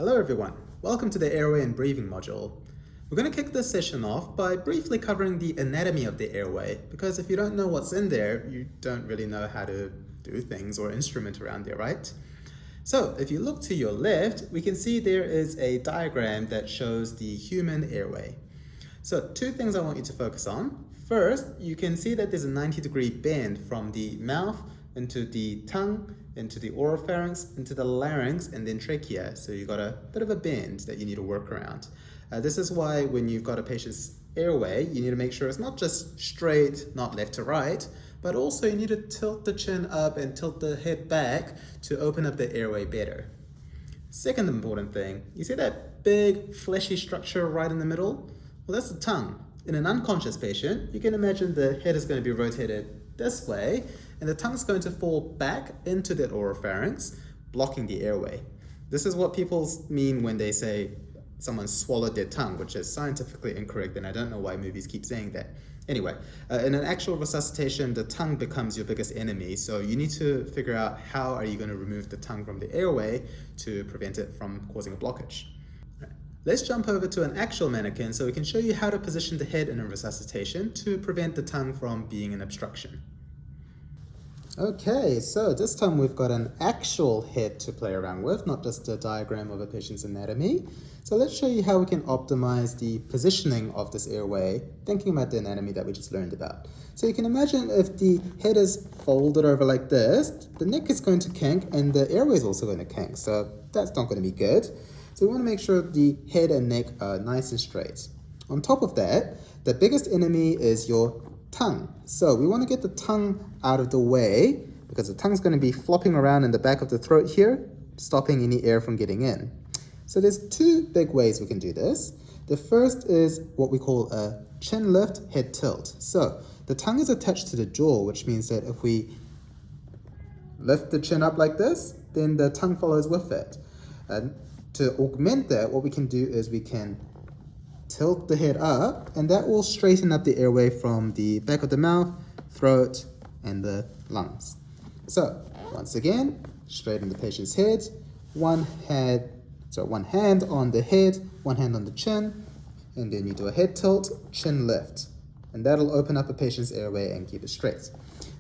Hello everyone, welcome to the airway and breathing module. We're going to kick this session off by briefly covering the anatomy of the airway, because if you don't know what's in there, you don't really know how to do things or instrument around there, right? So if you look to your left, we can see there is a diagram that shows the human airway. So two things I want you to focus on. First, you can see that there's a 90-degree bend from the mouth into the tongue, into the oropharynx, into the larynx, and then trachea. So you've got a bit of a bend that you need to work around. This is why when you've got a patient's airway, you need to make sure it's not just straight, not left to right, but also you need to tilt the chin up and tilt the head back to open up the airway better. Second important thing, you see that big fleshy structure right in the middle? Well, that's the tongue. In an unconscious patient, you can imagine the head is going to be rotated this way, and the tongue's going to fall back into that oropharynx, blocking the airway. This is what people mean when they say someone swallowed their tongue, which is scientifically incorrect, and I don't know why movies keep saying that. Anyway, in an actual resuscitation, the tongue becomes your biggest enemy, so you need to figure out how are you going to remove the tongue from the airway to prevent it from causing a blockage. Let's jump over to an actual mannequin so we can show you how to position the head in a resuscitation to prevent the tongue from being an obstruction. Okay, so this time we've got an actual head to play around with, not just a diagram of a patient's anatomy. So let's show you how we can optimize the positioning of this airway, thinking about the anatomy that we just learned about. So you can imagine if the head is folded over like this, the neck is going to kink and the airway is also going to kink, so that's not going to be good. So we want to make sure the head and neck are nice and straight. On top of that, the biggest enemy is your tongue. So we want to get the tongue out of the way because the tongue's going to be flopping around in the back of the throat here, stopping any air from getting in. So there's two big ways we can do this. The first is what we call a chin lift, head tilt. So the tongue is attached to the jaw, which means that if we lift the chin up like this, then the tongue follows with it. And to augment that, what we can do is we can tilt the head up, and that will straighten up the airway from the back of the mouth, throat, and the lungs. So once again, straighten the patient's head, one hand on the head, one hand on the chin, and then you do a head tilt, chin lift, and that'll open up a patient's airway and keep it straight.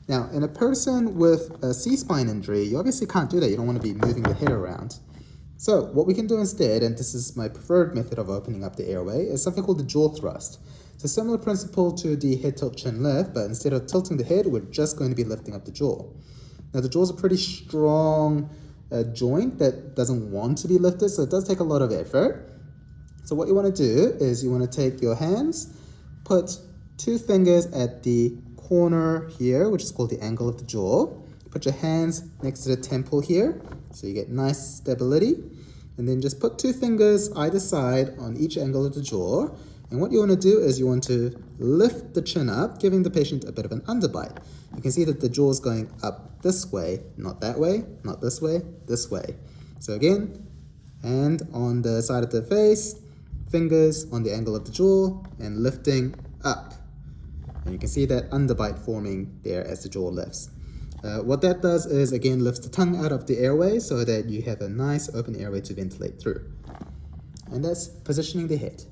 Now, in a person with a C-spine injury, you obviously can't do that. You don't want to be moving the head around. So what we can do instead, and this is my preferred method of opening up the airway, is something called the jaw thrust. It's a similar principle to the head tilt chin lift, but instead of tilting the head, we're just going to be lifting up the jaw. Now the jaw is a pretty strong joint that doesn't want to be lifted, so it does take a lot of effort. So what you want to do is you want to take your hands, put two fingers at the corner here, which is called the angle of the jaw. Put your hands next to the temple here, so you get nice stability. And then just put two fingers either side on each angle of the jaw. And what you want to do is you want to lift the chin up, giving the patient a bit of an underbite. You can see that the jaw is going up this way, not that way, not this way, this way. So again, hand on the side of the face, fingers on the angle of the jaw, and lifting up. And you can see that underbite forming there as the jaw lifts. What that does is, again, lifts the tongue out of the airway so that you have a nice open airway to ventilate through. And that's positioning the head.